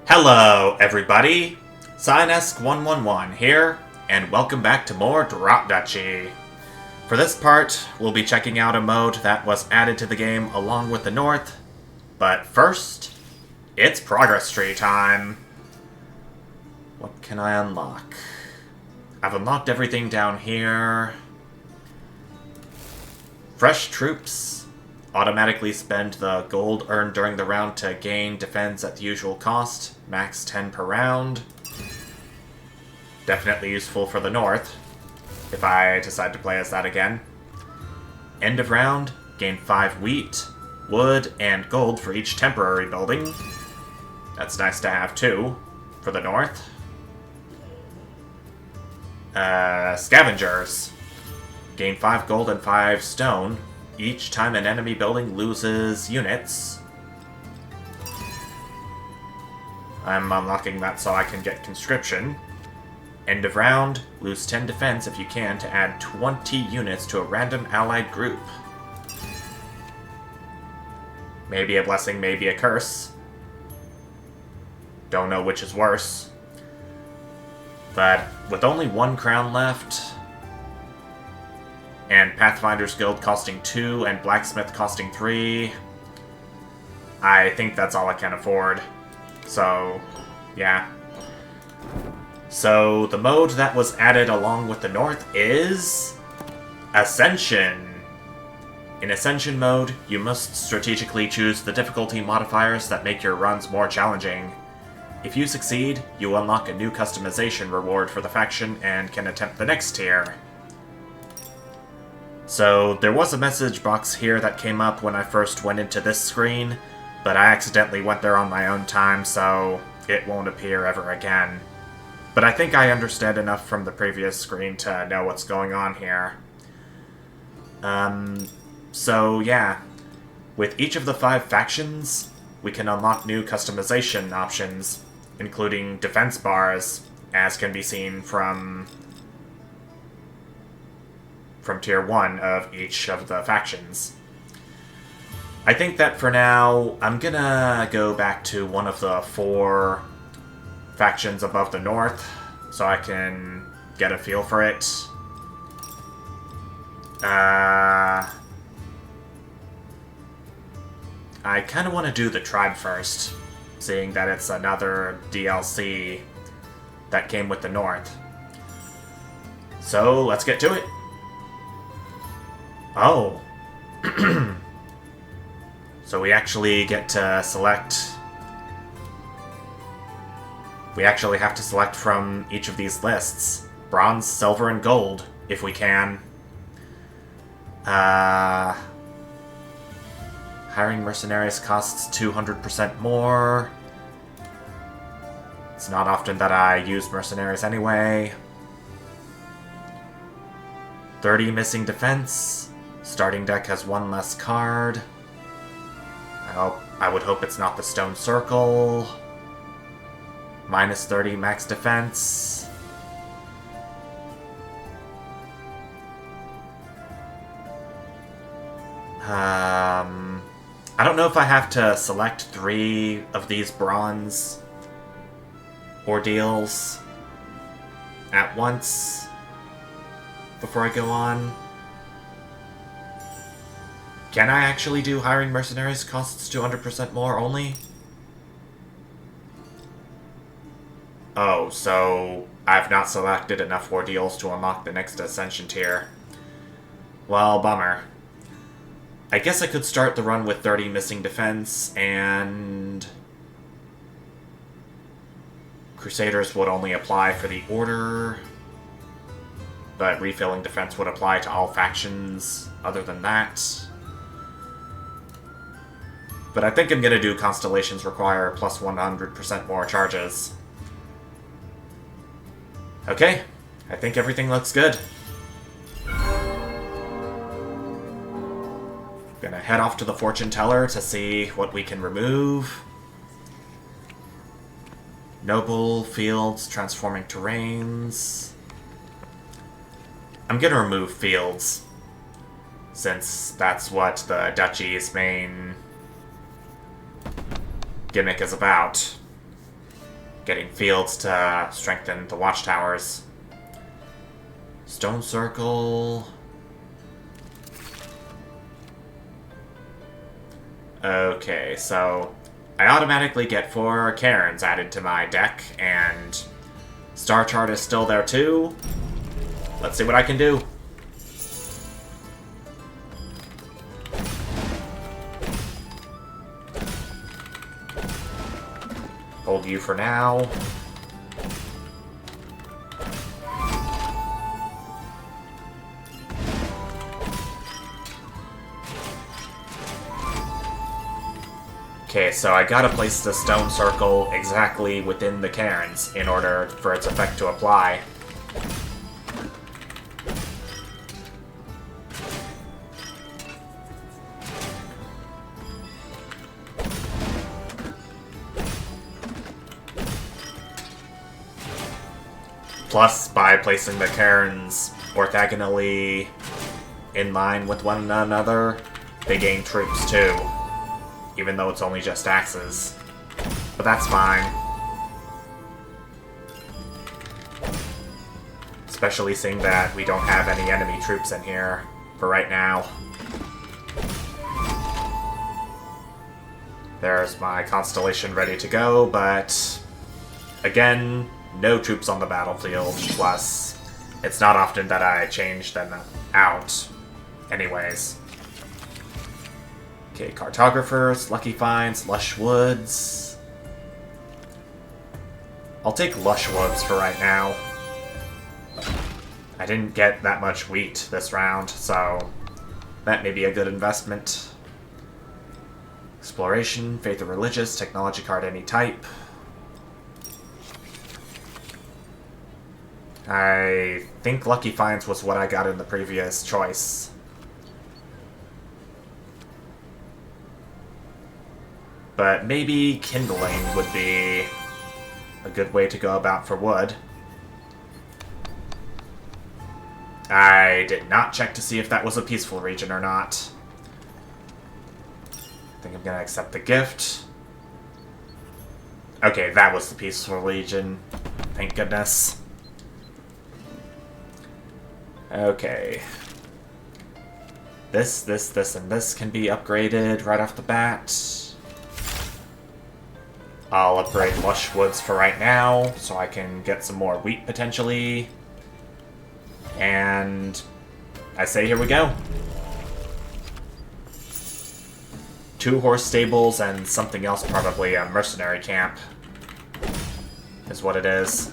Hello, everybody! Cynesk111 here, and welcome back to more Duchy. For this part, we'll be checking out a mode that was added to the game along with the North, but first, it's progress tree time! What can I unlock? I've unlocked everything down here. Fresh troops. Automatically spend the gold earned during the round to gain defense at the usual cost, max 10 per round. Definitely useful for the North, if I decide to play as that again. End of round, gain 5 wheat, wood, and gold for each temporary building. That's nice to have too, for the North. Scavengers. Gain 5 gold and 5 stone each time an enemy building loses units. I'm unlocking that so I can get conscription. End of round, lose 10 defense if you can to add 20 units to a random allied group. Maybe a blessing, maybe a curse. Don't know which is worse. But with only 1 crown left, and Pathfinder's Guild costing 2 and Blacksmith costing 3, I think that's all I can afford. So, yeah. So, the mode that was added along with the North is Ascension. In Ascension Mode, you must strategically choose the difficulty modifiers that make your runs more challenging. If you succeed, you unlock a new customization reward for the faction and can attempt the next tier. So, there was a message box here that came up when I first went into this screen, but I accidentally went there on my own time, so it won't appear ever again. But I think I understand enough from the previous screen to know what's going on here. So yeah. With each of the 5 factions, we can unlock new customization options, including defense bars, as can be seen from Tier 1 of each of the factions. I think that for now, I'm gonna go back to one of the 4 factions above the North, so I can get a feel for it. I kind of want to do the tribe first, seeing that it's another DLC that came with the North. So, let's get to it. Oh. So we actually get to select... We actually have to select from each of these lists. Bronze, silver, and gold, if we can. Hiring mercenaries costs 200% more. It's not often that I use mercenaries anyway. 30 missing defense. Starting deck has 1 less card. I would hope it's not the Stone Circle. Minus 30 max defense. I don't know if I have to select 3 of these bronze ordeals at once before I go on. Can I actually do hiring mercenaries costs 200% more only? Oh, so I've not selected enough ordeals to unlock the next Ascension tier. Well, bummer. I guess I could start the run with 30 missing defense, and Crusaders would only apply for the Order, but refilling defense would apply to all factions other than that. But I think I'm going to do Constellations require plus 100% more charges. Okay, I think everything looks good. Gonna head off to the fortune teller to see what we can remove. Noble fields, transforming terrains. I'm gonna remove fields, since that's what the Duchy's main gimmick is about. Getting fields to strengthen the watchtowers. Stone circle. Okay, so I automatically get 4 cairns added to my deck, and Star Chart is still there too. Let's see what I can do. Hold you for now. Okay, so I gotta place the stone circle exactly within the cairns in order for its effect to apply. Plus, by placing the cairns orthogonally in line with one another, they gain troops too. Even though it's only just axes. But that's fine. Especially seeing that we don't have any enemy troops in here for right now. There's my constellation ready to go, but again, no troops on the battlefield. Plus, it's not often that I change them out. Anyways. Okay, cartographers, lucky finds, lush woods. I'll take lush woods for right now. I didn't get that much wheat this round, so that may be a good investment. Exploration, faith or religious, technology card any type. I think lucky finds was what I got in the previous choice. But maybe kindling would be a good way to go about for wood. I did not check to see if that was a peaceful region or not. I think I'm gonna accept the gift. Okay, that was the peaceful region. Thank goodness. Okay. This, and this can be upgraded right off the bat. I'll upgrade lush woods for right now, so I can get some more wheat potentially. And I say here we go. 2 horse stables and something else, probably a mercenary camp, is what it is.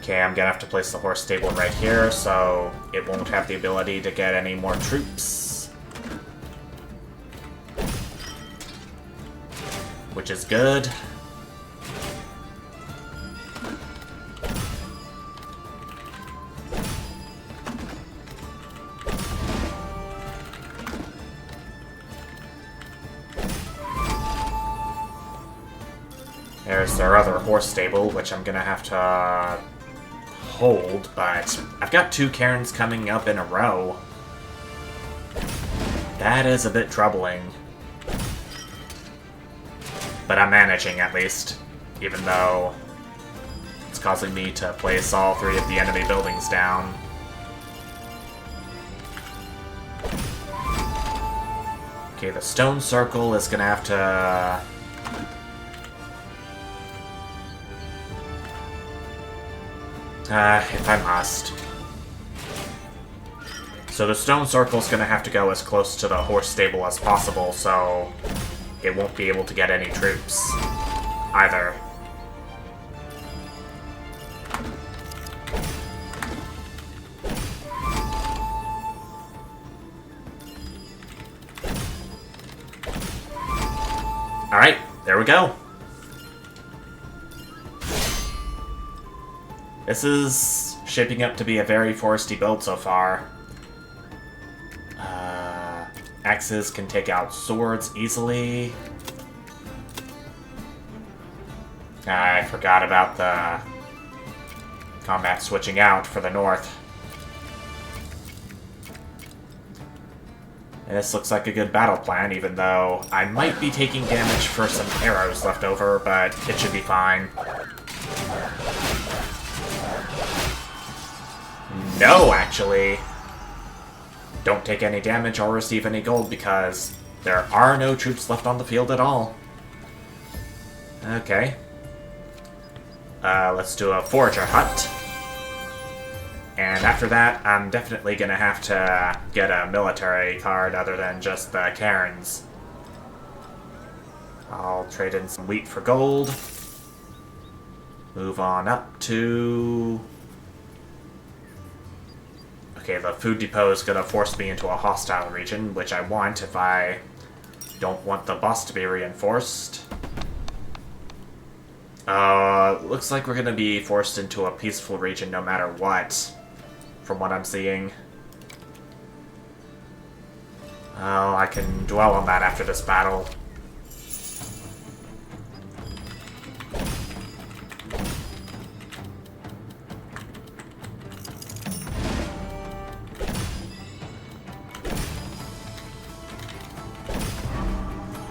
Okay, I'm gonna have to place the horse stable right here, so it won't have the ability to get any more troops. Which is good. There's their other horse stable, which I'm gonna have to hold, but I've got 2 cairns coming up in a row. That is a bit troubling. But I'm managing, at least, even though it's causing me to place all 3 of the enemy buildings down. Okay, the stone circle is gonna have to... if I must. So the stone circle's gonna have to go as close to the horse stable as possible, so it won't be able to get any troops either. Alright, there we go. shaping up to be a very foresty build so far. Axes can take out swords easily. I forgot about the combat switching out for the north. And this looks like a good battle plan, even though I might be taking damage for some arrows left over, but it should be fine. No, actually. Don't take any damage or receive any gold because there are no troops left on the field at all. Okay. Let's do a forager hut. And after that, I'm definitely gonna have to get a military card other than just the cairns. I'll trade in some wheat for gold. Move on up to... Okay, the food depot is gonna force me into a hostile region, which I want if I don't want the boss to be reinforced. Looks like we're gonna be forced into a peaceful region no matter what, from what I'm seeing. I can dwell on that after this battle.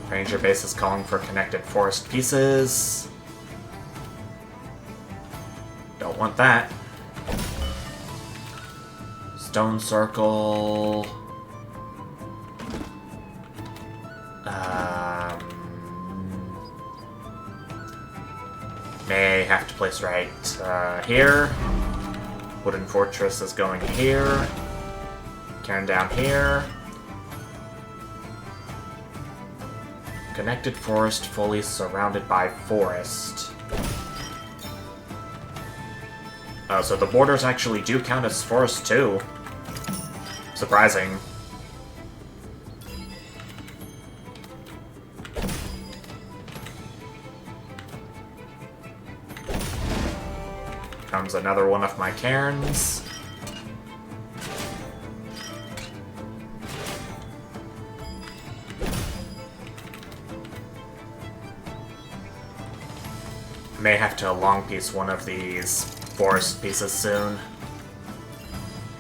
Ranger base is calling for connected forest pieces. Don't want that. Stone circle. May have to place right here. Wooden fortress is going here. Cairn down here. Connected forest fully surrounded by forest. Oh, so the borders actually do count as forest too. Surprising. Comes another one of my cairns. May have to long piece one of these forest pieces soon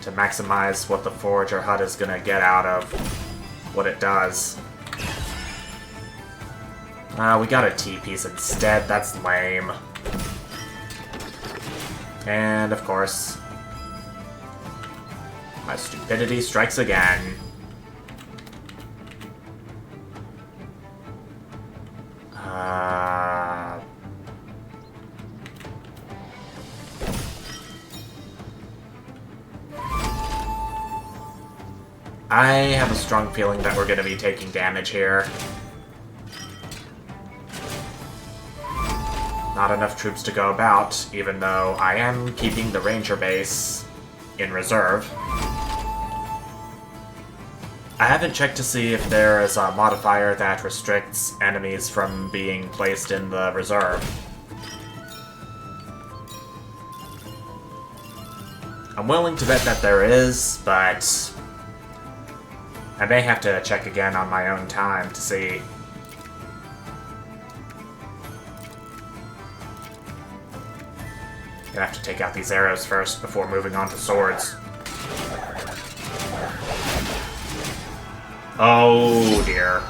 to maximize what the forager hut is gonna get out of what it does. We got a T piece instead. That's lame. And of course, my stupidity strikes again. I have a strong feeling that we're going to be taking damage here. Not enough troops to go about, even though I am keeping the ranger base in reserve. I haven't checked to see if there is a modifier that restricts enemies from being placed in the reserve. I'm willing to bet that there is, but I may have to check again on my own time to see. Gonna have to take out these arrows first before moving on to swords. Oh dear.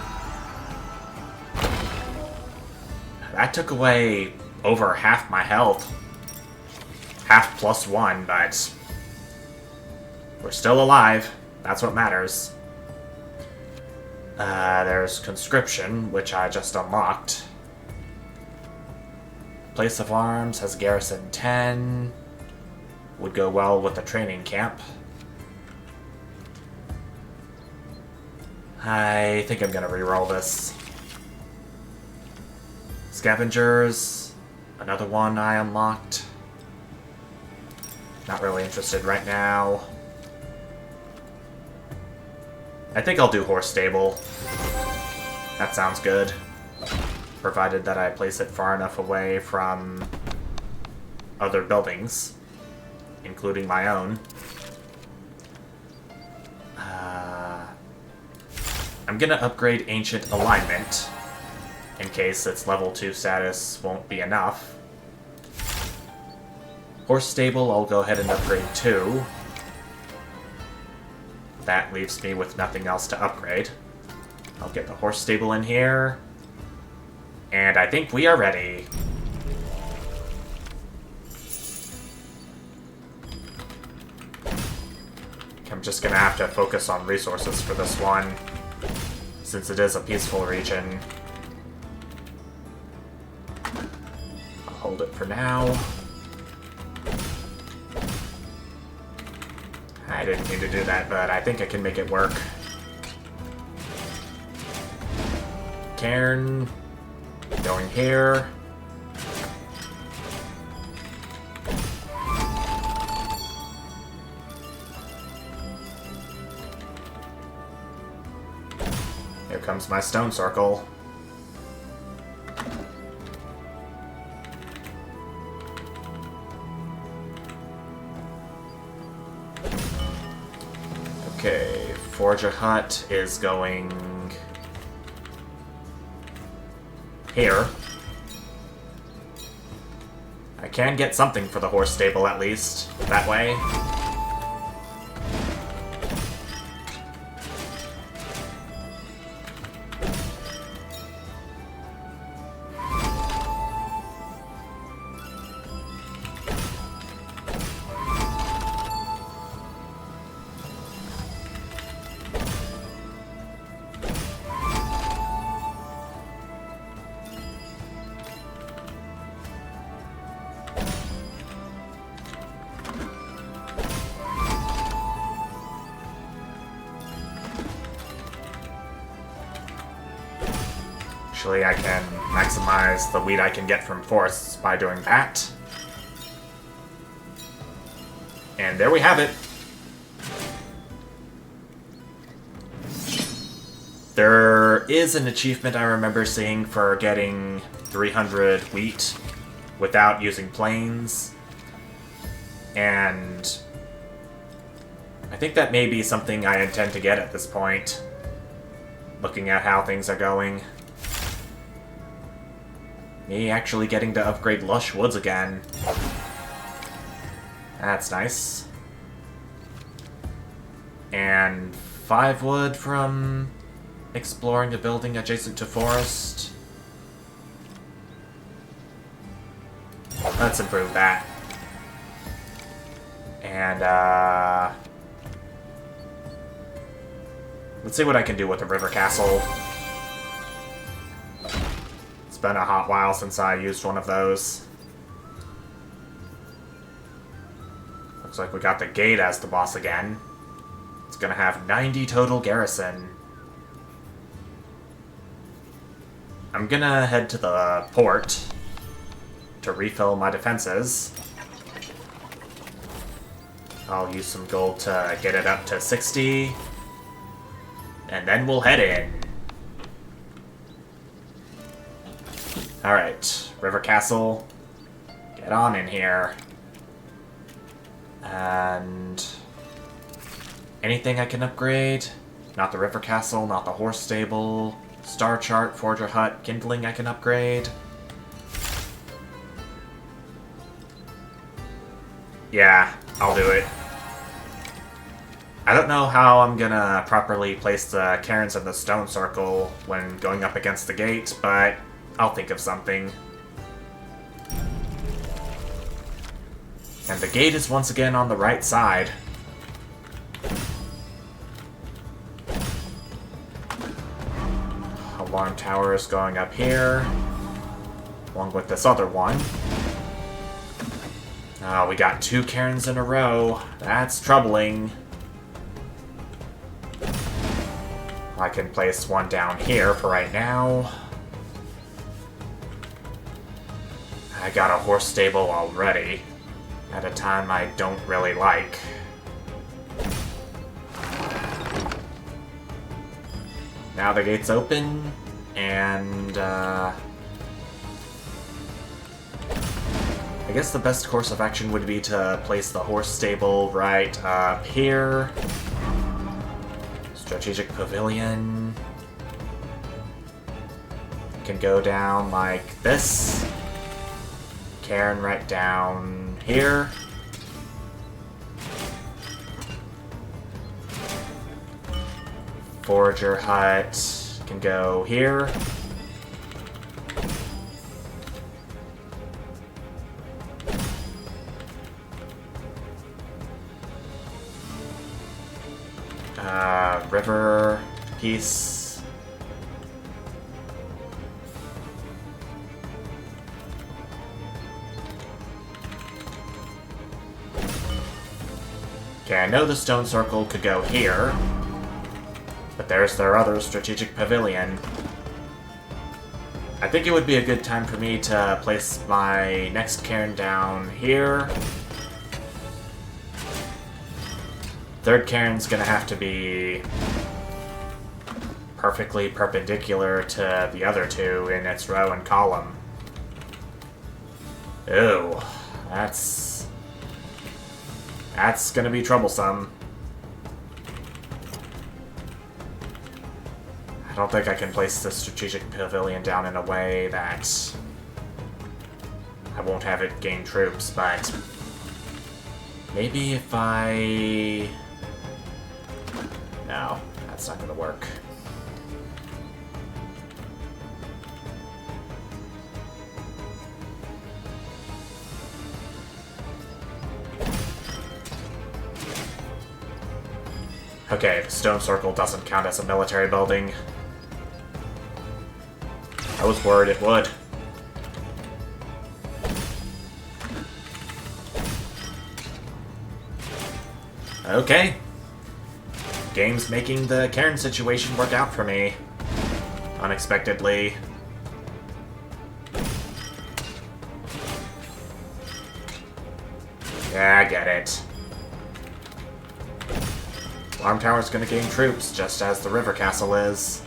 That took away over half my health. Half plus one, but we're still alive. That's what matters. There's conscription, which I just unlocked. Place of Arms has garrison 10. Would go well with the training camp. I think I'm gonna reroll this. Scavengers, another one I unlocked. Not really interested right now. I think I'll do Horse Stable. That sounds good. Provided that I place it far enough away from other buildings. including my own. I'm gonna upgrade Ancient Alignment, in case its level 2 status won't be enough. Horse Stable, I'll go ahead and upgrade 2. That leaves me with nothing else to upgrade. I'll get the Horse Stable in here. And I think we are ready. I'm just gonna have to focus on resources for this one, since it is a peaceful region. I'll hold it for now. I didn't mean to do that, but I think I can make it work. Cairn, going here. Here comes my stone circle. Okay, Forge a Hut is going here. I can get something for the horse stable at least, that way. Actually, I can maximize the wheat I can get from forests by doing that. And there we have it. There is an achievement I remember seeing for getting 300 wheat without using planes. And I think that may be something I intend to get at this point, looking at how things are going. Me actually getting to upgrade Lush Woods again. That's nice. And 5 wood from exploring a building adjacent to forest. Let's improve that. And, let's see what I can do with the river castle. It's been a hot while since I used one of those. Looks like we got the gate as the boss again. It's gonna have 90 total garrison. I'm gonna head to the port to refill my defenses. I'll use some gold to get it up to 60. And then we'll head in. Alright, River Castle. Get on in here. And anything I can upgrade? Not the River Castle, not the Horse Stable. Star Chart, Forger Hut, Kindling I can upgrade. Yeah, I'll do it. I don't know how I'm gonna properly place the cairns in the stone circle when going up against the gate, but I'll think of something. And the gate is once again on the right side. Alarm tower is going up here, along with this other one. Oh, we got 2 cairns in a row. That's troubling. I can place one down here for right now. I got a horse stable already, at a time I don't really like. Now the gate's open, and I guess the best course of action would be to place the horse stable right up here. Strategic pavilion can go down like this. Cairn right down here. Forager hut can go here. River piece. Okay, I know the stone circle could go here, but there's their other strategic pavilion. I think it would be a good time for me to place my next cairn down here. Third cairn's gonna have to be perfectly perpendicular to the other two in its row and column. Ew, that's gonna be troublesome. I don't think I can place the strategic pavilion down in a way that I won't have it gain troops, but maybe if I... No, that's not gonna work. Okay, the stone circle doesn't count as a military building. I was worried it would. Okay. Game's making the cairn situation work out for me. Unexpectedly. Yeah, I get it. Alarm Tower's gonna gain troops, just as the River Castle is.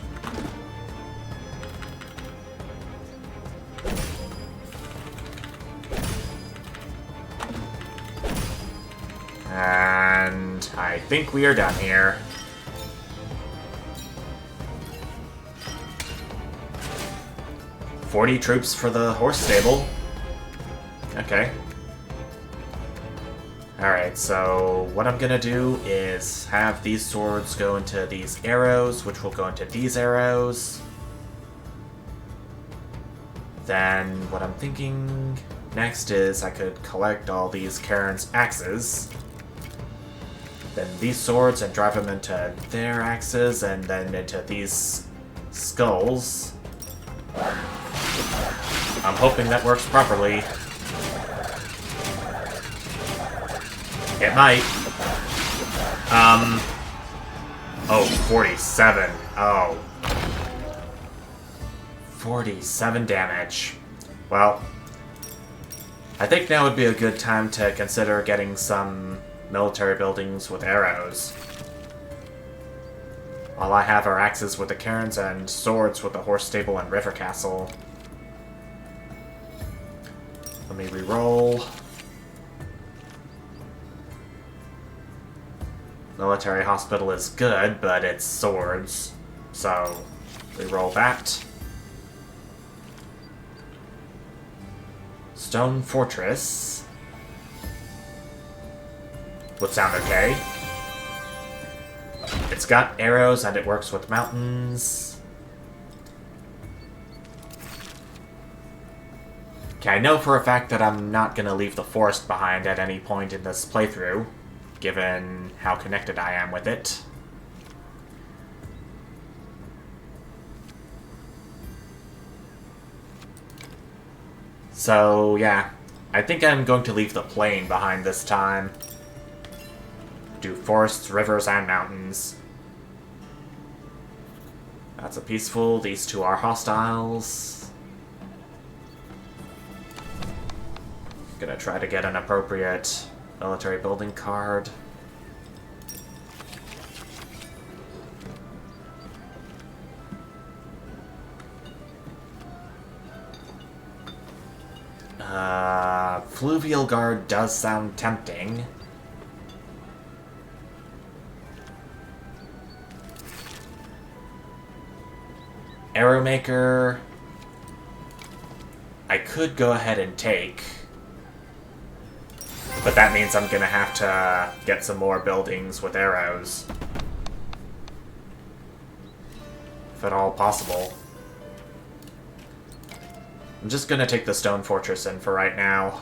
And I think we are done here. $40 troops for the horse stable. Okay. Alright, so what I'm gonna do is have these swords go into these arrows, which will go into these arrows. Then what I'm thinking next is I could collect all these Karen's axes. Then these swords and drive them into their axes, and then into these skulls. I'm hoping that works properly. It might. Oh, 47. Oh. 47 damage. Well, I think now would be a good time to consider getting some military buildings with arrows. All I have are axes with the cairns and swords with the horse stable and river castle. Let me re-roll. Military hospital is good, but it's swords. So, re-roll that. Stone fortress would sound okay. It's got arrows and it works with mountains. Okay, I know for a fact that I'm not gonna leave the forest behind at any point in this playthrough, given how connected I am with it. So, yeah, I think I'm going to leave the plain behind this time. Do forests, rivers, and mountains. That's a peaceful. These two are hostiles. Gonna try to get an appropriate military building card. Fluvial Guard does sound tempting. Arrowmaker, I could go ahead and take, but that means I'm gonna have to get some more buildings with arrows. If at all possible. I'm just gonna take the Stone Fortress in for right now.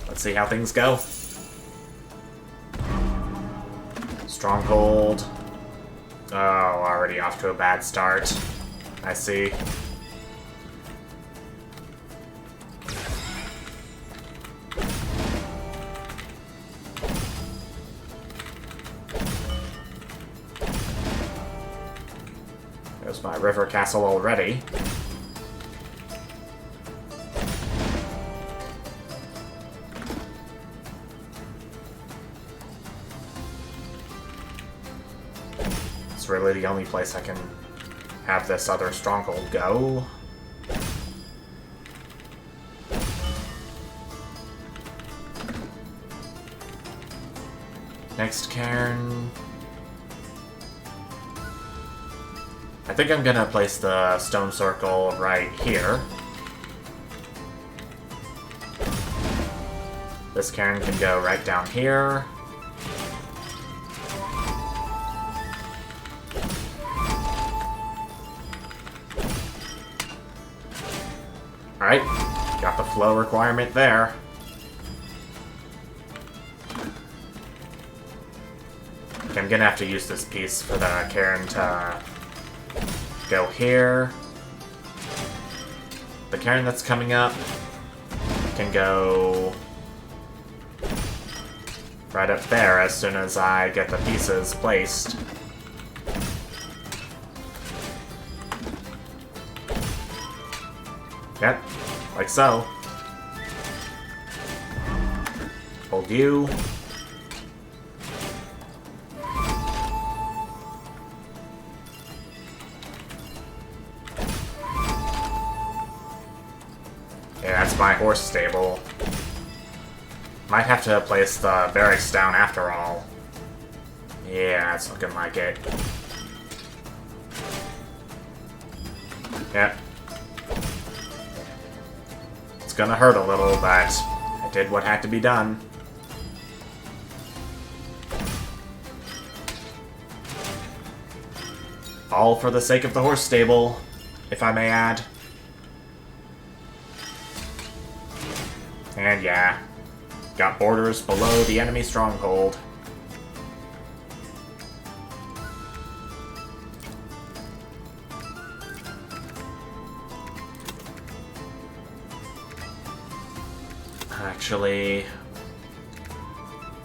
Let's see how things go. Stronghold. Oh, already off to a bad start. I see. There's my river castle already. It's really the only place I can have this other stronghold go. Next cairn. I think I'm gonna place the stone circle right here. This cairn can go right down here. Alright, got the flow requirement there. Okay, I'm gonna have to use this piece for the cairn to go here. The cairn that's coming up can go right up there as soon as I get the pieces placed. Yep, like so. Hold you. Yeah, that's my horse stable. Might have to place the barracks down after all. Yeah, it's looking like it. Yep. It's gonna hurt a little, but I did what had to be done. All for the sake of the horse stable, if I may add. And yeah, got borders below the enemy stronghold. Actually,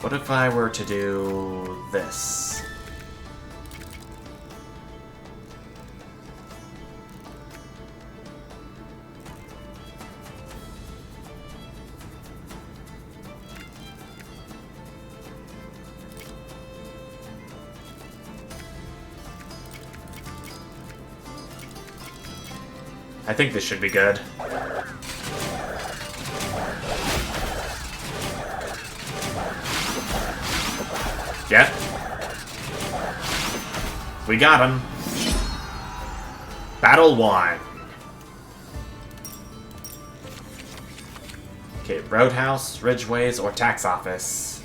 what if I were to do this? I think this should be good. Yep. We got him. Battle 1. Okay, roadhouse, ridgeways, or tax office.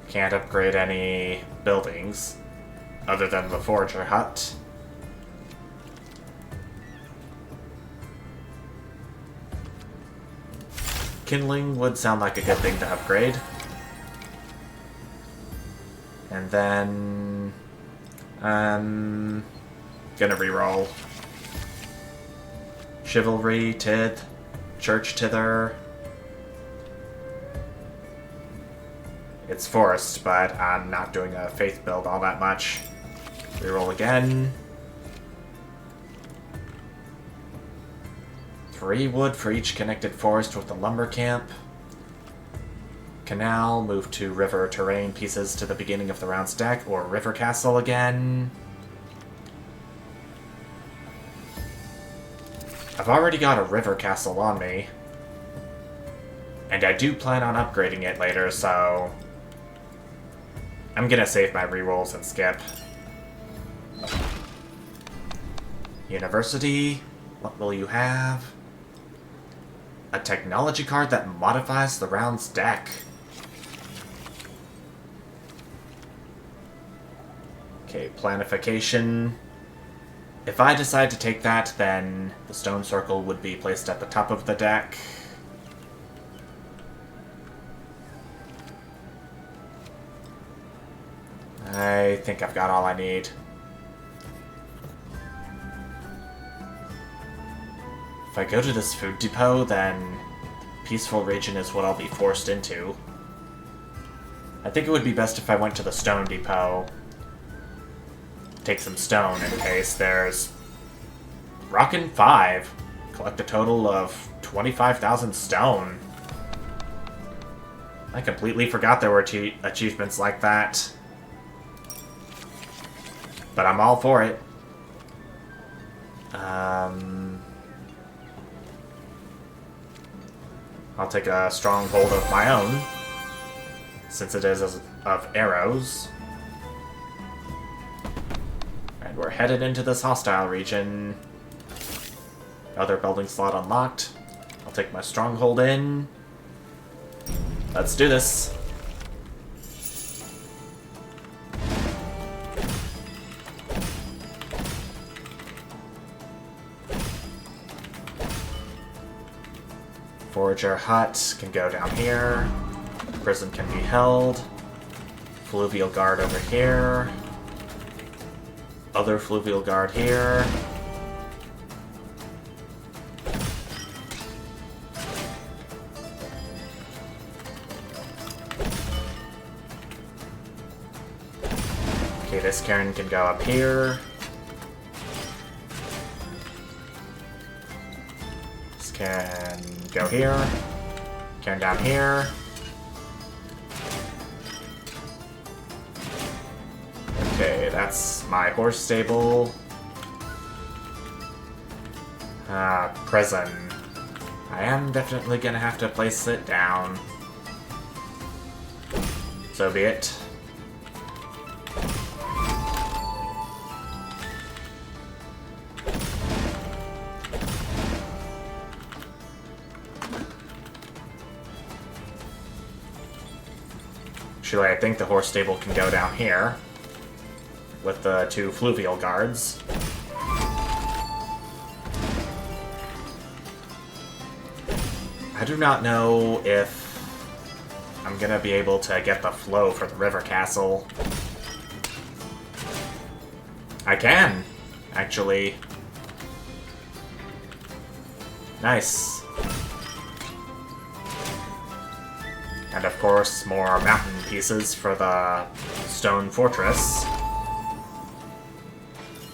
Can't upgrade any buildings other than the forger hut. Kindling would sound like a good thing to upgrade. And then gonna reroll. Chivalry, Tith, Church Tither. It's forced, but I'm not doing a faith build all that much. Reroll again. 3 wood for each connected forest with the lumber camp. Canal, move to river terrain pieces to the beginning of the round's deck, or river castle again. I've already got a river castle on me. And I do plan on upgrading it later, so I'm gonna save my rerolls and skip. University, what will you have? A technology card that modifies the round's deck. Okay, planification. If I decide to take that, then the stone circle would be placed at the top of the deck. I think I've got all I need. If I go to this food depot, then peaceful region is what I'll be forced into. I think it would be best if I went to the stone depot. Take some stone in case there's... Rockin' 5. Collect a total of 25,000 stone. I completely forgot there were achievements like that. But I'm all for it. I'll take a stronghold of my own, since it is of arrows. And we're headed into this hostile region. Other building slot unlocked. I'll take my stronghold in. Let's do this. Forager hut can go down here. Prison can be held. Fluvial guard over here. Other fluvial guard here. Okay, this cairn can go up here. This can go here. Cairn down here. Okay, that's my horse stable. Prison. I am definitely gonna have to place it down. So be it. Actually, I think the horse stable can go down here with the two fluvial guards. I do not know if I'm gonna be able to get the flow for the river castle. I can, actually. Nice. And of course, more mountain pieces for the stone fortress.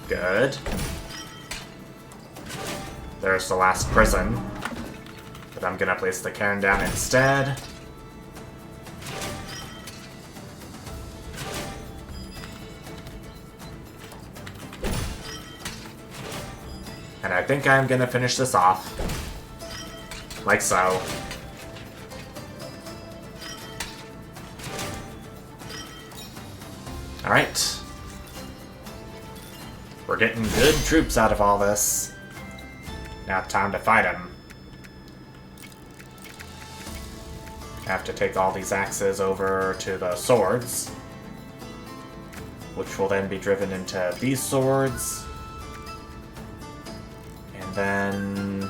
Good. There's the last prison. But I'm gonna place the cairn down instead. And I think I'm gonna finish this off. Like so. Alright. We're getting good troops out of all this. Now time to fight them. I have to take all these axes over to the swords, which will then be driven into these swords. And then...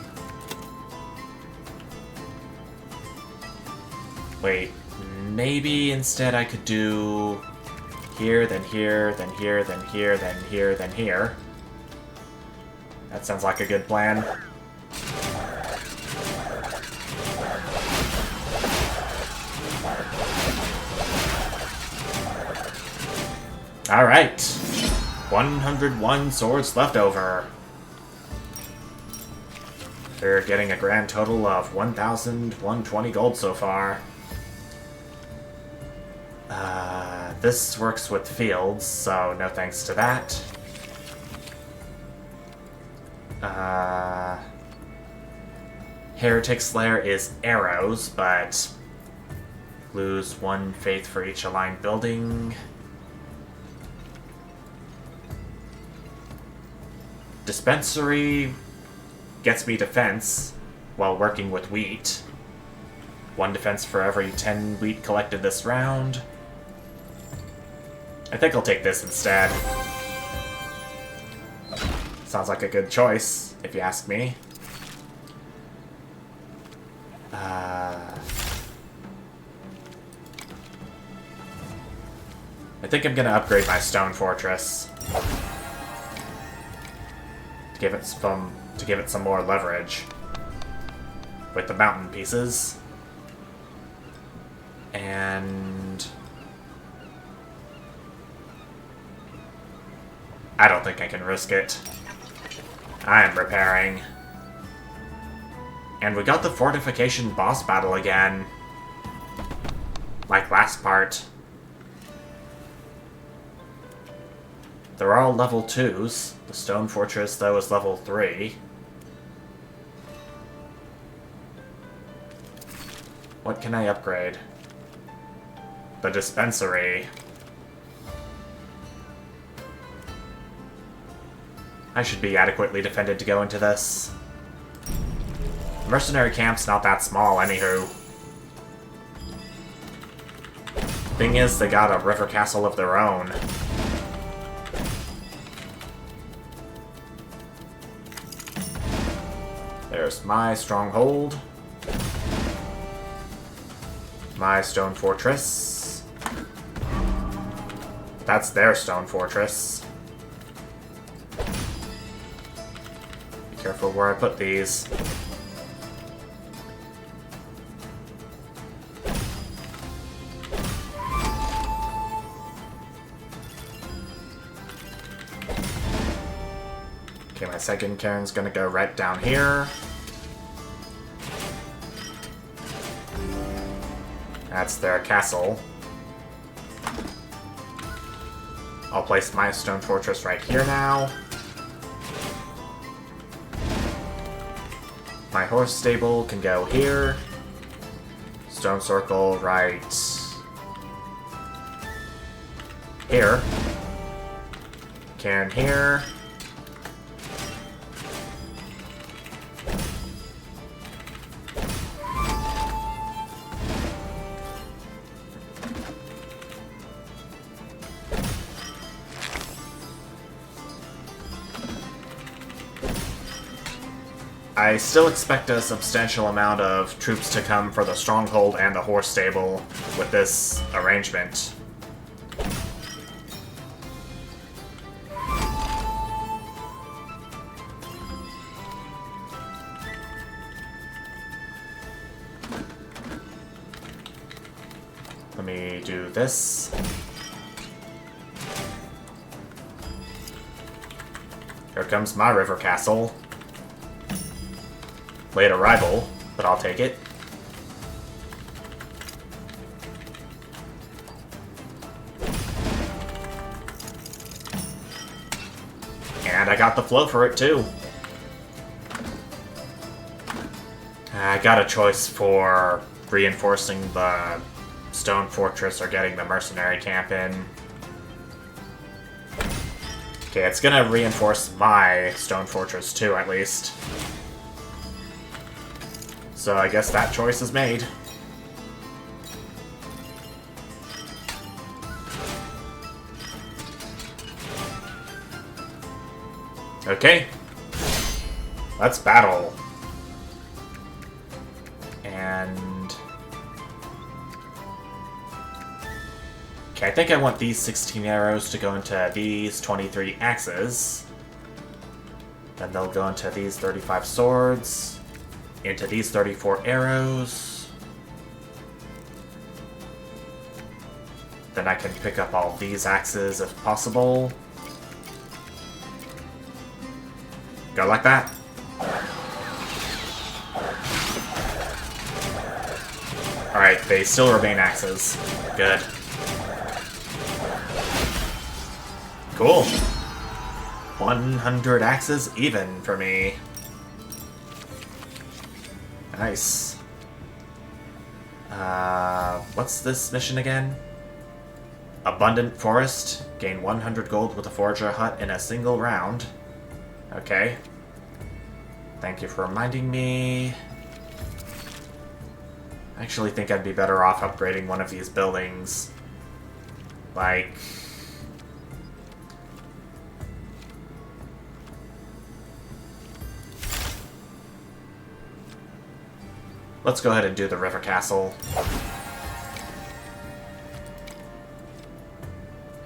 Wait, maybe instead I could do... Here, then here, then here, then here, then here, then here. That sounds like a good plan. Alright. 101 swords left over. They're getting a grand total of 1,120 gold so far. This works with fields, so no thanks to that. Heretic Slayer is arrows, but lose 1 faith for each aligned building. Dispensary gets me defense while working with wheat. 1 defense for every 10 wheat collected this round. I think I'll take this instead. Sounds like a good choice, if you ask me. I think I'm gonna upgrade my stone fortress to give it some more leverage with the mountain pieces. And I don't think I can risk it. I am repairing. And we got the fortification boss battle again. Like last part. They're all level 2s. The stone fortress, though, is level 3. What can I upgrade? The dispensary. I should be adequately defended to go into this. The mercenary camp's not that small, anywho. Thing is, they got a river castle of their own. There's my stronghold. My stone fortress. That's their stone fortress. Be careful where I put these. Okay, my second cairn's gonna go right down here. That's their castle. I'll place my stone fortress right here now. My horse stable can go here. Stone circle right here. Cairn here. I still expect a substantial amount of troops to come for the stronghold and the horse stable with this arrangement. Let me do this. Here comes my river castle. Late arrival, but I'll take it. And I got the flow for it too. I got a choice for reinforcing the stone fortress or getting the mercenary camp in. Okay, it's gonna reinforce my stone fortress too, at least. So I guess that choice is made. Okay. Let's battle. And... okay, I think I want these 16 arrows to go into these 23 axes. Then they'll go into these 35 swords. Into these 34 arrows. Then I can pick up all these axes if possible. Go like that. Alright, they still remain axes. Good. Cool. 100 axes even for me. Nice. What's this mission again? Abundant Forest. Gain 100 gold with a forager hut in a single round. Okay. Thank you for reminding me. I actually think I'd be better off upgrading one of these buildings. Like... let's go ahead and do the River Castle.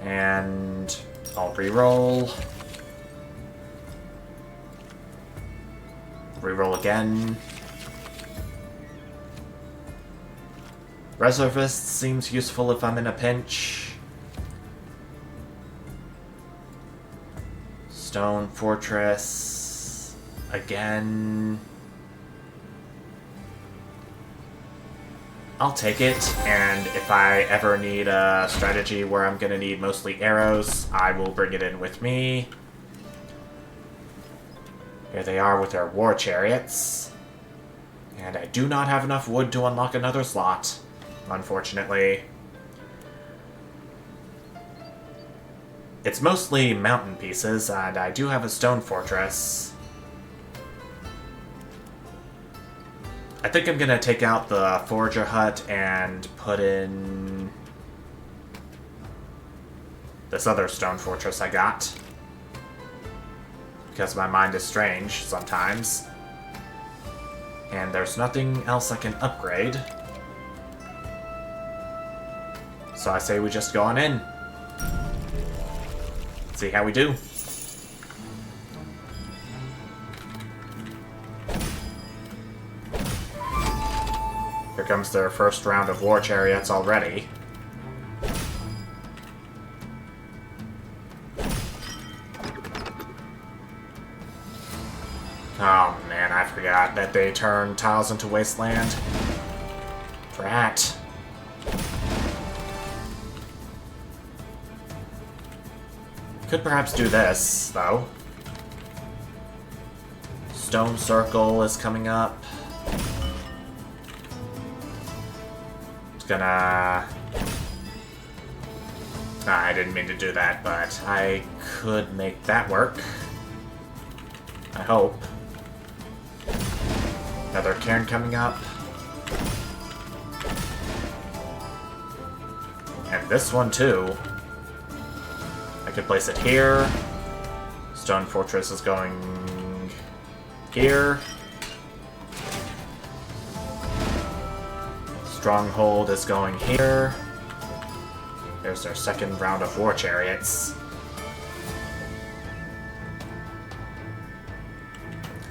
And I'll reroll. Reroll again. Reservist seems useful if I'm in a pinch. Stone Fortress. Again. I'll take it, and if I ever need a strategy where I'm gonna need mostly arrows, I will bring it in with me. Here they are with their war chariots. And I do not have enough wood to unlock another slot, unfortunately. It's mostly mountain pieces, and I do have a stone fortress. I think I'm gonna take out the forager hut and put in this other stone fortress I got. Because my mind is strange sometimes. And there's nothing else I can upgrade. So I say we just go on in. See how we do. Here comes their first round of war chariots already. Oh man, I forgot that they turn tiles into wasteland. Drat. Could perhaps do this, though. Stone Circle is coming up. Gonna... I didn't mean to do that, but I could make that work. I hope. Another cairn coming up. And this one too. I could place it here. Stone Fortress is going here. Stronghold is going here. There's our second round of war chariots.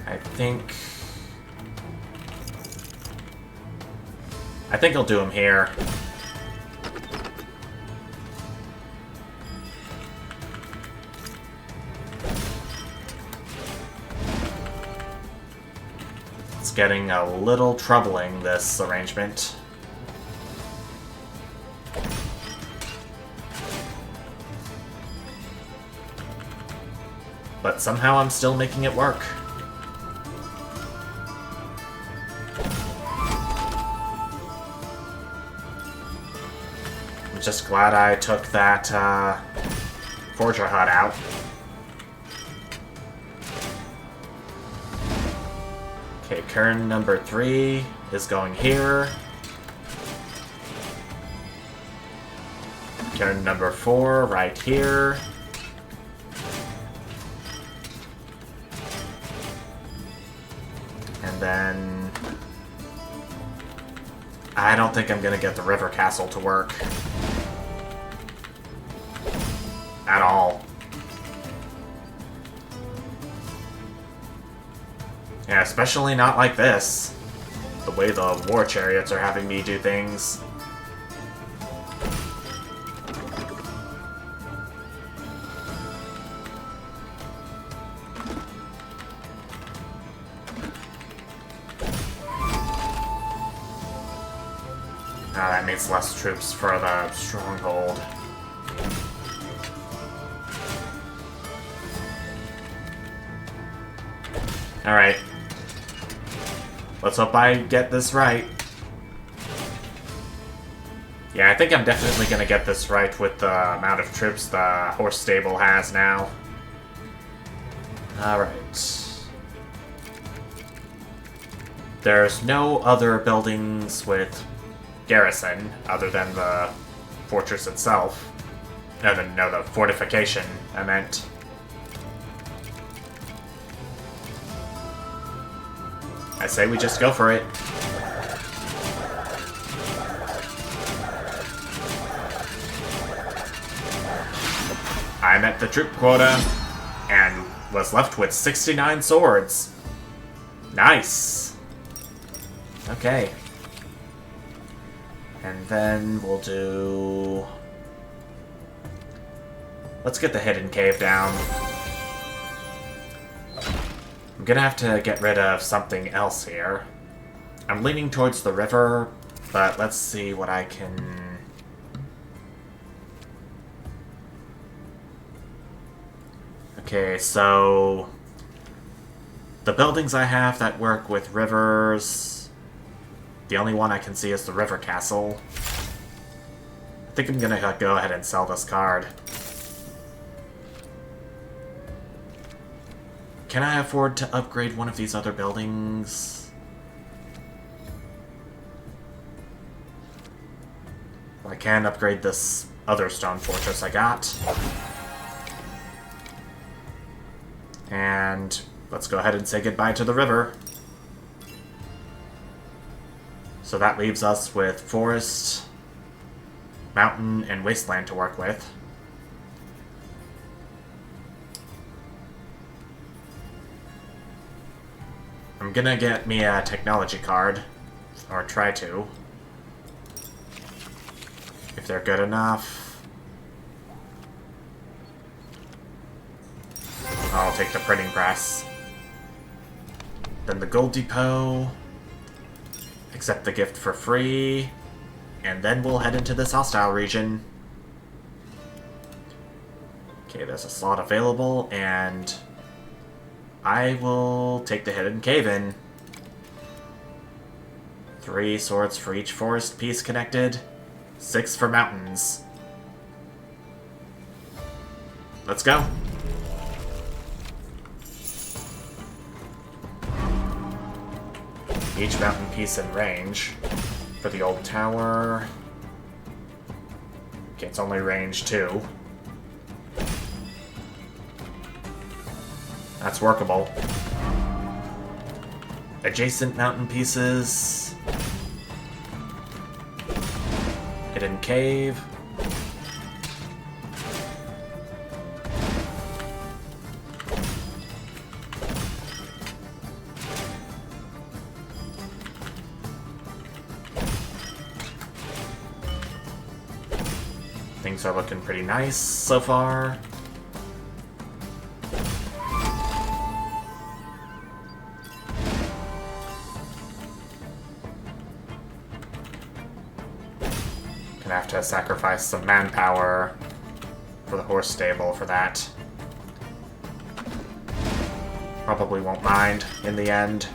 I think I'll do them here. It's getting a little troubling, this arrangement. But somehow I'm still making it work. I'm just glad I took that forger hut out. Okay, cairn number 3 is going here. Cairn number 4 right here. Then I don't think I'm gonna get the river castle to work at all. Yeah, especially not like this. The way the war chariots are having me do things. That means less troops for the stronghold. Alright. Let's hope I get this right. Yeah, I think I'm definitely gonna get this right with the amount of troops the horse stable has now. Alright. There's no other buildings with garrison other than the fortress itself. No, the fortification, I meant. I say we just go for it. I met the troop quota and was left with 69 swords. Nice. Okay. And then we'll do... Let's get the hidden cave down. I'm gonna have to get rid of something else here. I'm leaning towards the river, but let's see what I can... Okay, so... The buildings I have that work with rivers... The only one I can see is the river castle. I think I'm gonna go ahead and sell this card. Can I afford to upgrade one of these other buildings? I can upgrade this other stone fortress I got. And let's go ahead and say goodbye to the river. So that leaves us with forest, mountain, and wasteland to work with. I'm gonna get me a technology card, or try to, if they're good enough. I'll take the printing press. Then the gold depot, accept the gift for free, and then we'll head into this hostile region. Okay, there's a slot available, and I will take the hidden cave-in. 3 swords for each forest piece connected, 6 for mountains. Let's go. Each mountain piece in range. For the old tower... Okay, it's only range 2. That's workable. Adjacent mountain pieces. Hidden cave. Things are looking pretty nice so far. Gonna have to sacrifice some manpower for the horse stable for that. Probably won't mind in the end.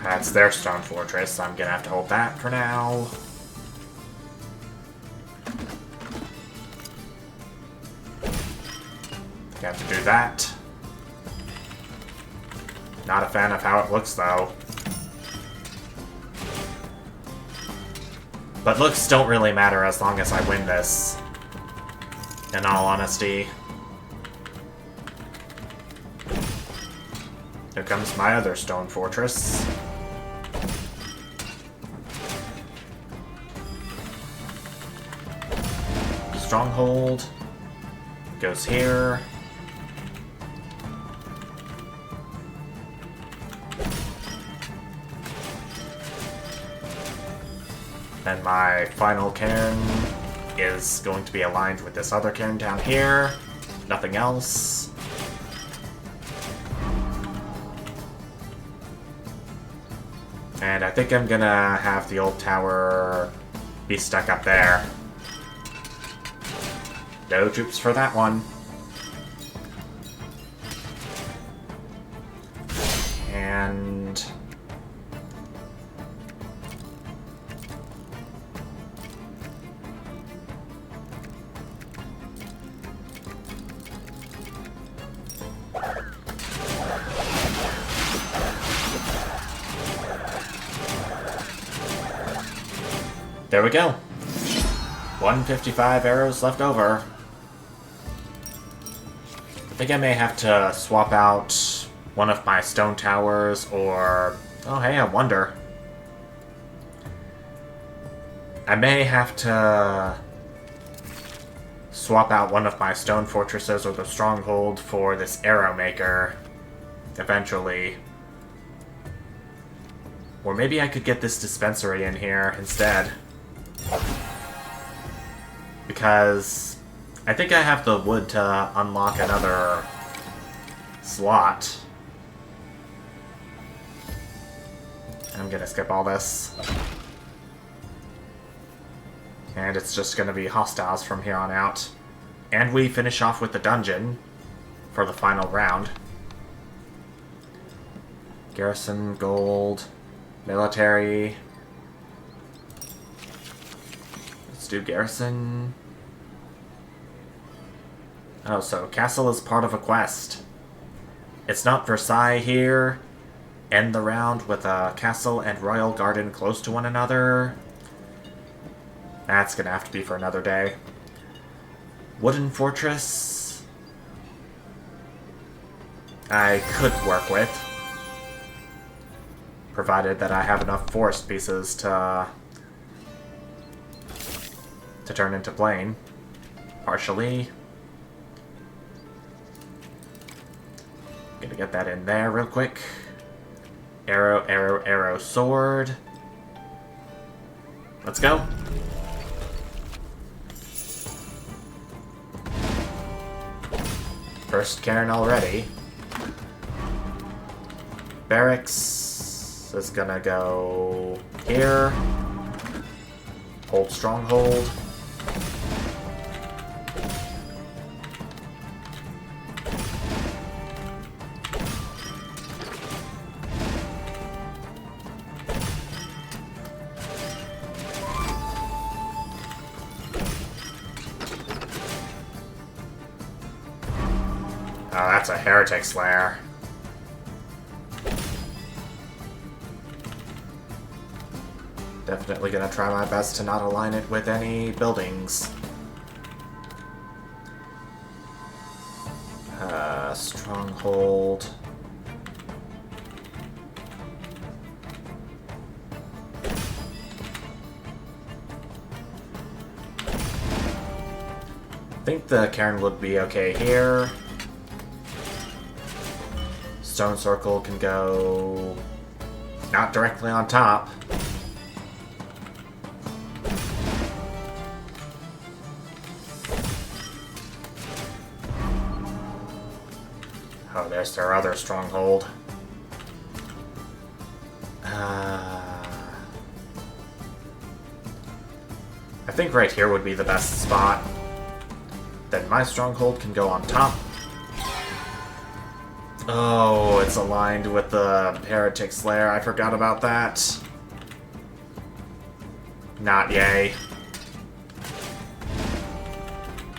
That's their stone fortress, so I'm gonna have to hold that for now. I have to do that. Not a fan of how it looks, though. But looks don't really matter as long as I win this, in all honesty. Here comes my other stone fortress. Stronghold goes here. Then my final cairn is going to be aligned with this other cairn down here. Nothing else. And I think I'm gonna have the old tower be stuck up there. No troops for that one. And... there we go. 155 arrows left over. I think I may have to swap out one of my stone towers, or... oh, hey, I wonder. I may have to swap out one of my stone fortresses or the stronghold for this arrow maker eventually. Or maybe I could get this dispensary in here instead. Because I think I have the wood to unlock another slot. I'm gonna skip all this. And it's just gonna be hostiles from here on out. And we finish off with the dungeon for the final round. Garrison, gold, military. Let's do garrison. Oh, so castle is part of a quest. It's not Versailles here. End the round with a castle and royal garden close to one another. That's gonna have to be for another day. Wooden fortress. I could work with. Provided that I have enough forest pieces to turn into plain. Partially. Gonna get that in there real quick. Arrow, arrow, arrow, sword. Let's go. First cairn already. Barracks is gonna go here. Hold stronghold. Oh, that's a heretic slayer. Definitely gonna try my best to not align it with any buildings. Stronghold. I think the cairn would be okay here. Stone circle can go not directly on top. Oh, there's their other stronghold. I think right here would be the best spot. Then my stronghold can go on top. Oh, it's aligned with the Heretic Slayer. I forgot about that. Not yay.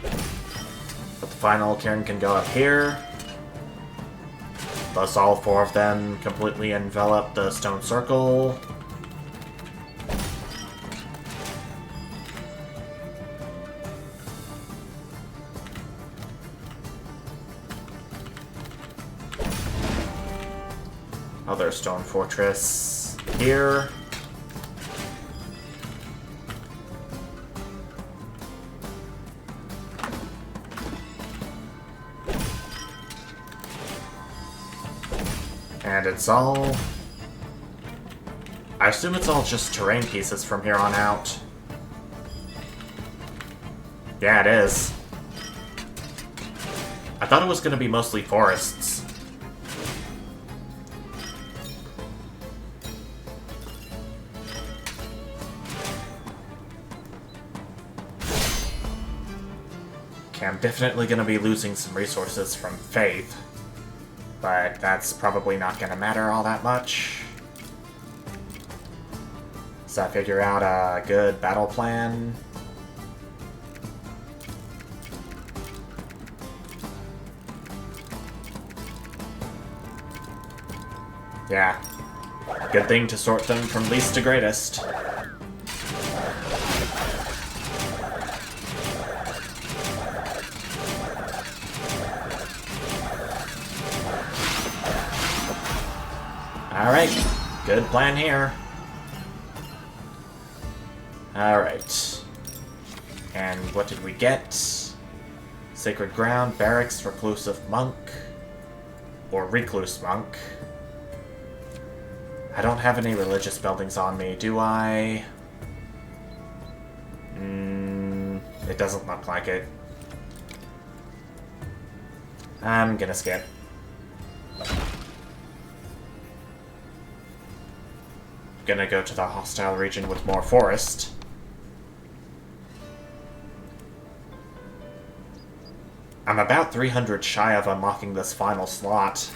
But the final cairn can go up here. Thus all four of them completely envelop the stone circle. Other stone fortress here. And it's all... I assume it's all just terrain pieces from here on out. Yeah, it is. I thought it was going to be mostly forests. Okay, I'm definitely going to be losing some resources from Faith, but that's probably not going to matter all that much. So I figure out a good battle plan. Yeah. Good thing to sort them from least to greatest. Alright, good plan here. Alright. And what did we get? Sacred Ground, Barracks, Reclusive Monk. Or Recluse Monk. I don't have any religious buildings on me, do I? It doesn't look like it. I'm gonna skip. Gonna go to the hostile region with more forest. I'm about 300 shy of unlocking this final slot.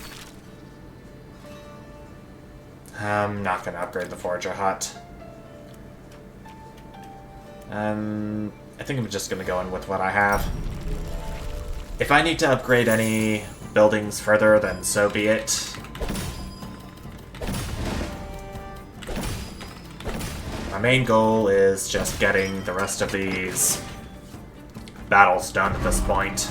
I'm not gonna upgrade the Forager Hut. I think I'm just gonna go in with what I have. If I need to upgrade any buildings further, then so be it. My main goal is just getting the rest of these battles done at this point.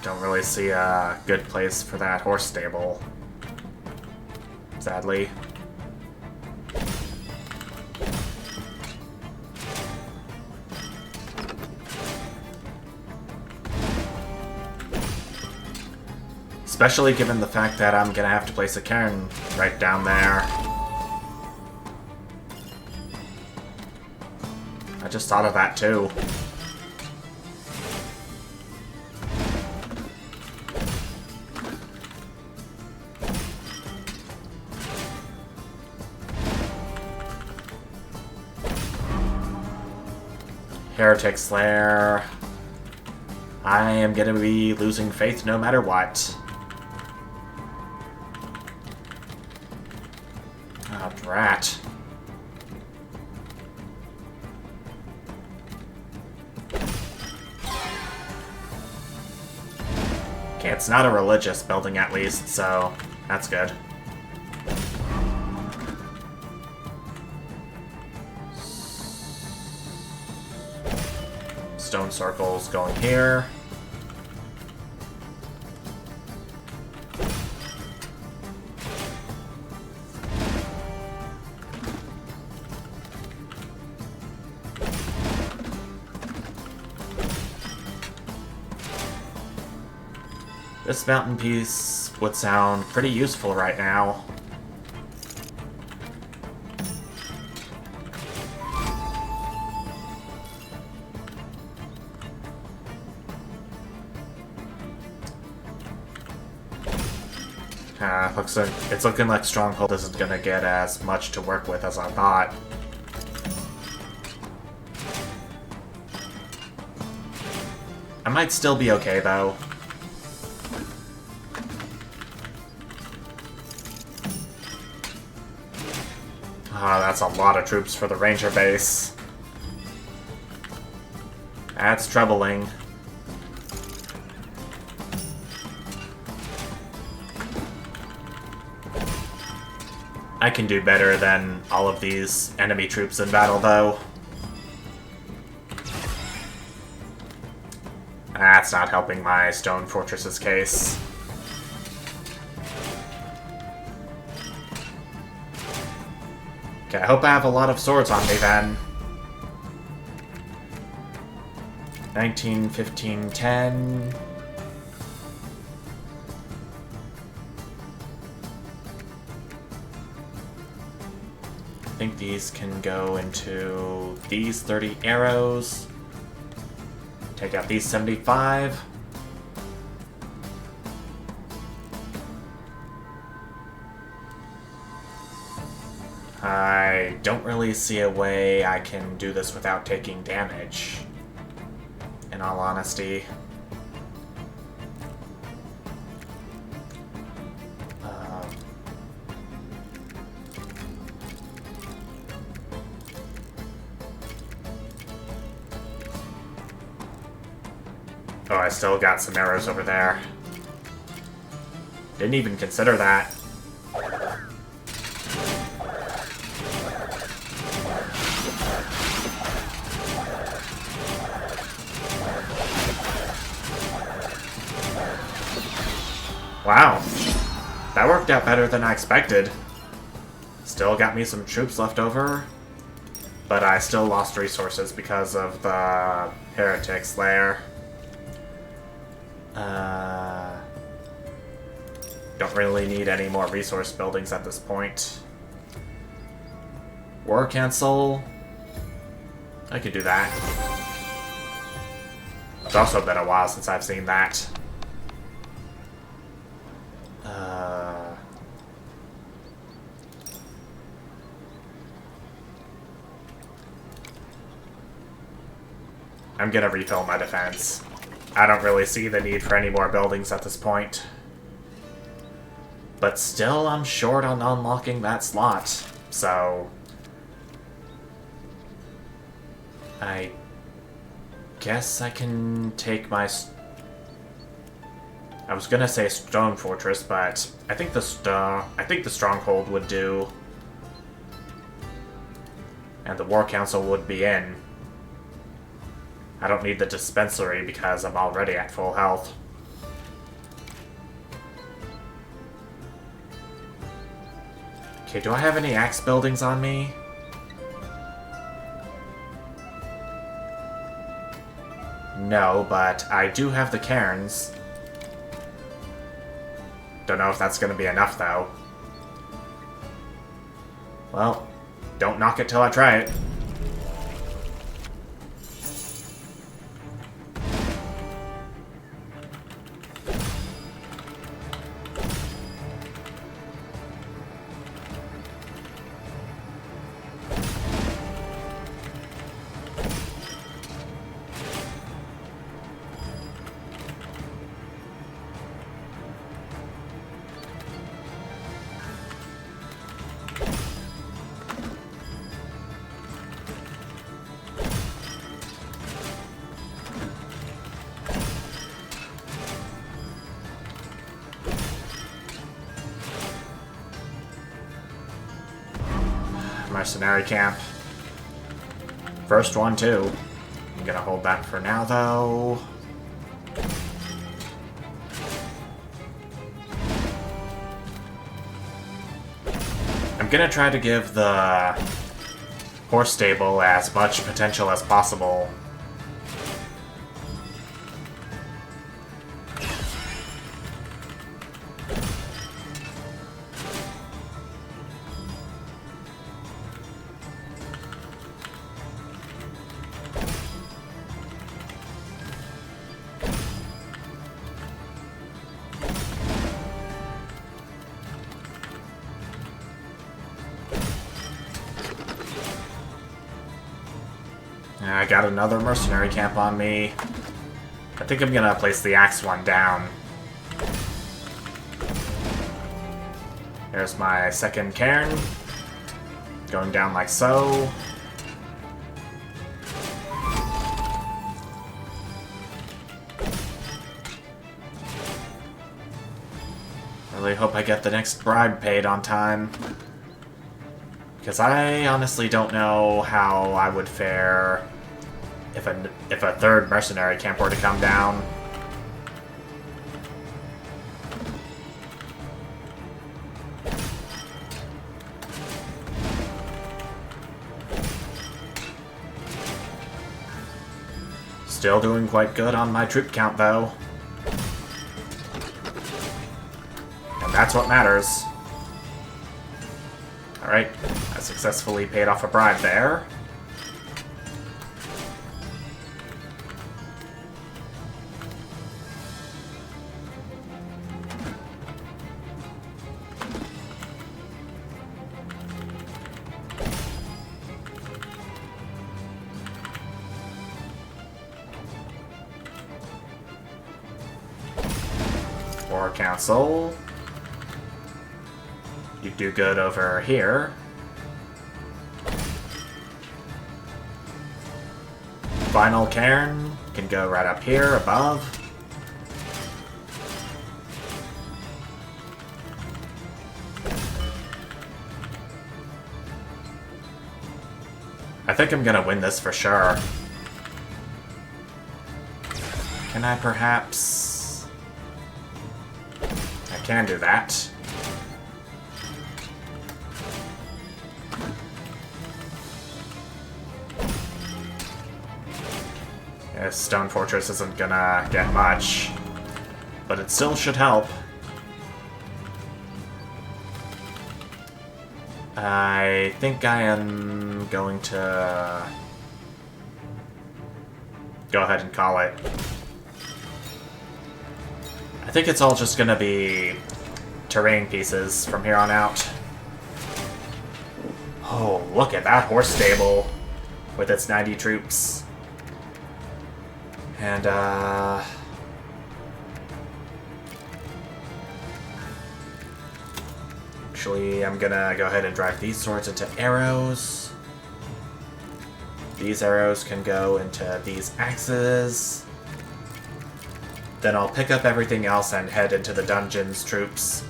Don't really see a good place for that horse stable, sadly. Especially given the fact that I'm gonna have to place a cairn right down there. I just thought of that too. Heretic Slayer. I am gonna be losing faith no matter what. Oh, drat. Okay, it's not a religious building at least, so that's good. Stone circles going here. This mountain piece would sound pretty useful right now. Looks like it's looking like Stronghold isn't gonna get as much to work with as I thought. I might still be okay though. Ah, that's a lot of troops for the Ranger base. That's troubling. I can do better than all of these enemy troops in battle, though. That's not helping my stone fortress's case. Okay, I hope I have a lot of swords on me then. 19, 15, 10. I think these can go into these 30 arrows. Take out these 75. I don't really see a way I can do this without taking damage, in all honesty. Oh, I still got some arrows over there. Didn't even consider that. Wow, that worked out better than I expected. Still got me some troops left over, but I still lost resources because of the heretics there. Don't really need any more resource buildings at this point. War cancel. I could do that. It's also been a while since I've seen that. I'm gonna refill my defense. I don't really see the need for any more buildings at this point. But still, I'm short on unlocking that slot, so... I guess I can take my... I was gonna say Stone Fortress, but I think the Stronghold would do. And the War Council would be in. I don't need the dispensary because I'm already at full health. Okay, do I have any axe buildings on me? No, but I do have the cairns. Don't know if that's gonna be enough, though. Well, don't knock it till I try it. Mercenary camp. First one, too. I'm gonna hold that for now, though. I'm gonna try to give the horse stable as much potential as possible. I got another mercenary camp on me. I think I'm gonna place the axe one down. There's my second cairn. Going down like so. Really hope I get the next bribe paid on time. Because I honestly don't know how I would fare if a third mercenary camp were to come down. Still doing quite good on my troop count, though. And that's what matters. Alright, I successfully paid off a bribe there. War Council. You do good over here. Final cairn can go right up here above. I think I'm gonna win this for sure. Can I perhaps... I can do that. This stone fortress isn't gonna get much, but it still should help. I think I am going to go ahead and call it. I think it's all just gonna be terrain pieces from here on out. Oh, look at that horse stable with its 90 troops. And, actually, I'm gonna go ahead and drive these swords into arrows. These arrows can go into these axes. Then I'll pick up everything else and head into the dungeon's troops.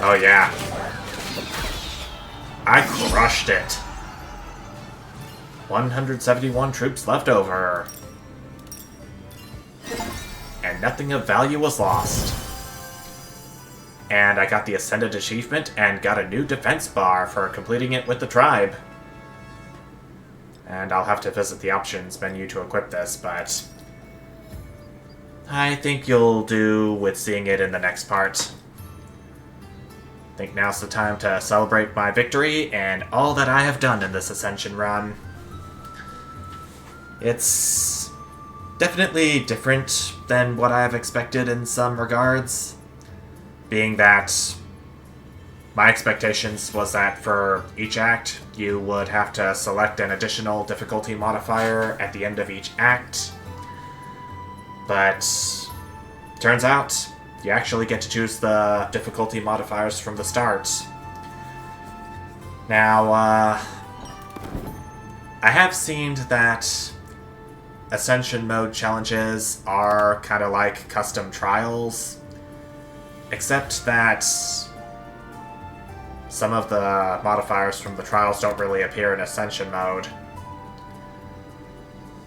Oh yeah. I crushed it. 171 troops left over. And nothing of value was lost. And I got the Ascended achievement and got a new defense bar for completing it with the tribe. And I'll have to visit the options menu to equip this, but I think you'll do with seeing it in the next part. I think now's the time to celebrate my victory and all that I have done in this Ascension run. It's definitely different than what I have expected in some regards, being that my expectations was that for each act you would have to select an additional difficulty modifier at the end of each act, but turns out you actually get to choose the difficulty modifiers from the start. Now, I have seen that Ascension Mode challenges are kind of like custom trials, except that some of the modifiers from the trials don't really appear in Ascension Mode.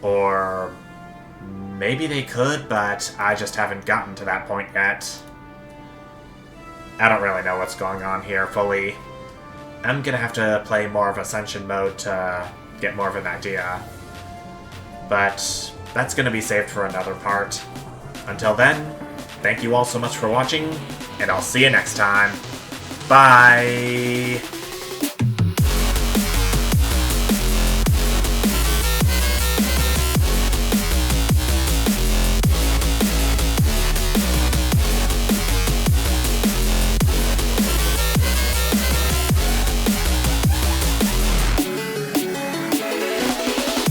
Or maybe they could, but I just haven't gotten to that point yet. I don't really know what's going on here fully. I'm gonna have to play more of Ascension Mode to get more of an idea. But that's gonna be saved for another part. Until then, thank you all so much for watching, and I'll see you next time. Bye!